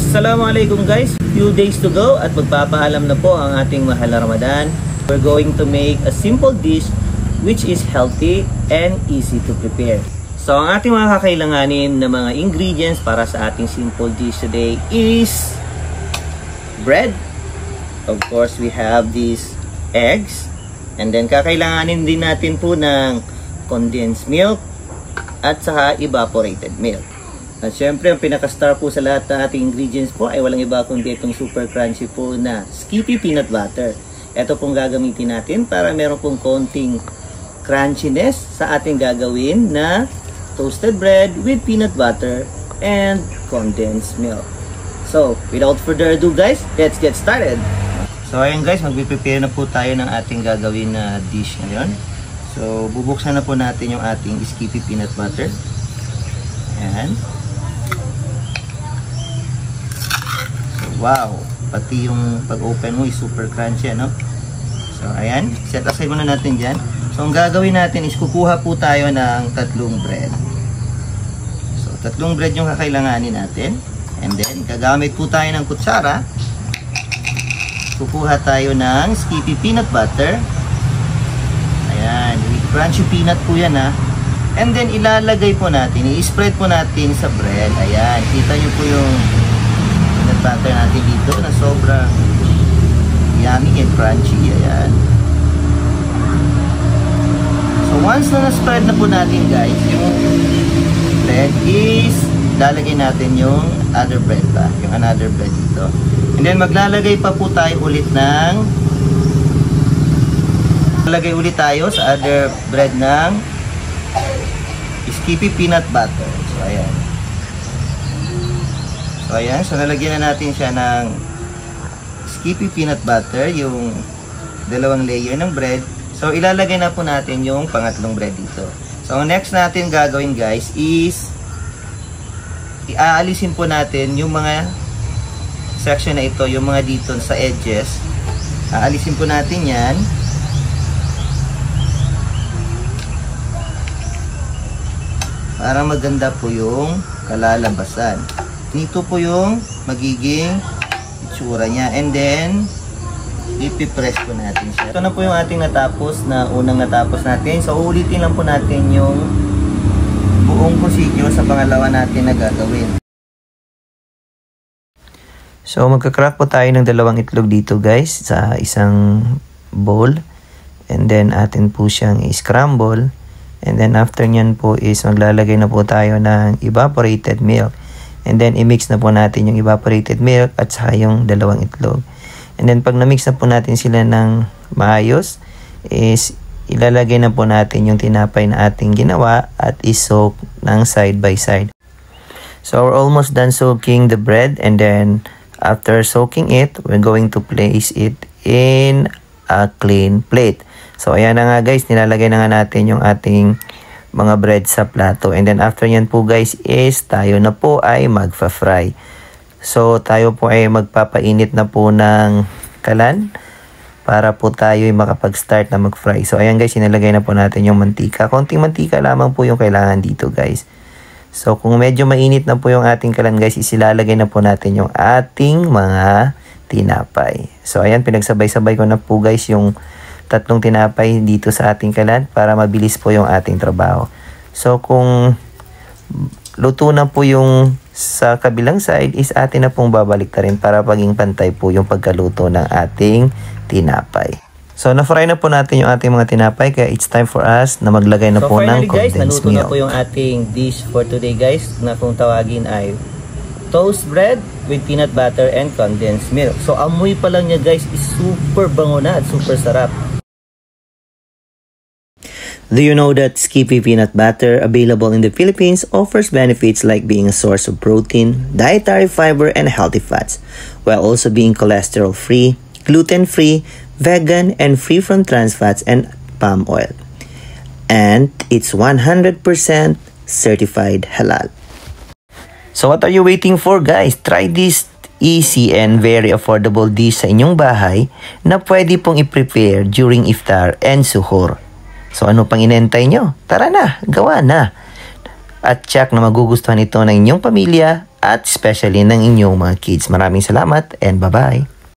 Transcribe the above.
Assalamualaikum guys, few days to go at magpapaalam na po ang ating mahal na Ramadan. We're going to make a simple dish which is healthy and easy to prepare. So ang ating mga kakailanganin na mga ingredients para sa ating simple dish today is bread. Of course, we have these eggs. And then kakailanganin din natin po ng condensed milk at saka evaporated milk. At syempre, ang pinaka-star po sa lahat ng ating ingredients po ay walang iba kundi itong super crunchy po na Skippy Peanut Butter. Ito pong gagamitin natin para meron pong konting crunchiness sa ating gagawin na toasted bread with peanut butter and condensed milk. So, without further ado guys, let's get started! So, ayan guys, magpiprepare na po tayo ng ating gagawin na dish ngayon. So, bubuksan na po natin yung ating Skippy Peanut Butter. Ayan. Wow, pati yung pag-open mo is super crunchy, ano? So, ayan, set aside muna natin dyan. So, ang gagawin natin is kukuha po tayo ng tatlong bread. So, tatlong bread yung kakailanganin natin. And then, gagamit po tayo ng kutsara. Kukuha tayo ng Skippy Peanut Butter. Ayan, crunchy peanut po yan, ha? And then, ilalagay po natin, i-spread po natin sa bread. Ayan, kita nyo po yung peanut butter natin dito na sobrang yummy and crunchy. Ayan. So once na na-spread na po natin guys yung bread is lalagay natin yung other bread pa, yung another bread dito. And then maglalagay pa po tayo ulit ng lalagay ulit tayo sa other bread ng Skippy Peanut Butter. So ayan. So ayan, so nalagyan na natin siya ng Skippy Peanut Butter, yung dalawang layer ng bread. So ilalagay na po natin yung pangatlong bread dito. So ang next natin gagawin guys is iaalisin po natin yung mga section na ito, yung mga dito sa edges. Aalisin po natin yan. Para maganda po yung kalalabasan. Dito po yung magiging itsura niya. And then, ipipress po natin siya. Ito na po yung ating natapos na unang natapos natin. So, ulitin lang po natin yung buong procedure sa pangalawa natin na gagawin. So, magkakrack po tayo ng dalawang itlog dito guys sa isang bowl. And then, atin po siyang i-scramble. And then, after nyan po is maglalagay na po tayo ng evaporated milk. And then, i-mix na po natin yung evaporated milk at saka yung dalawang itlog. And then, pag na-mix na po natin sila ng maayos, is ilalagay na po natin yung tinapay na ating ginawa at i-soak ng side by side. So, we're almost done soaking the bread. And then, after soaking it, we're going to place it in a clean plate. So, ayan na nga guys, nilalagay na nga natin yung ating mga bread sa plato. And then after yan po guys is tayo na po ay magfa-fry. So tayo po ay magpapainit na po ng kalan para po tayo ay makapag-start na mag-fry. So ayan guys, inilagay na po natin yung mantika. Konting mantika lamang po yung kailangan dito guys. So kung medyo mainit na po yung ating kalan guys, isilalagay na po natin yung ating mga tinapay. So ayan, pinagsabay-sabay ko na po guys yung tatlong tinapay dito sa ating kalan para mabilis po yung ating trabaho. So kung luto na po yung sa kabilang side is atin na pong babalik na rin para paging pantay po yung pagkaluto ng ating tinapay. So na-fry na po natin yung ating mga tinapay kaya it's time for us na maglagay na po ng condensed milk. So finally guys, naluto na po yung ating dish for today guys na kung tawagin ay toast bread with peanut butter and condensed milk. So amoy pa lang niya guys is super bango na at super sarap. Do you know that Skippy Peanut Butter, available in the Philippines, offers benefits like being a source of protein, dietary fiber, and healthy fats, while also being cholesterol-free, gluten-free, vegan, and free from trans fats and palm oil. And it's 100% certified halal. So what are you waiting for guys? Try this easy and very affordable dish sa inyong bahay na pwede pong i-prepare during iftar and suhoor. So ano pang inentay nyo? Tara na, gawa na. at check na magugustuhan ito ng inyong pamilya at especially ng inyong mga kids. Maraming salamat and bye-bye!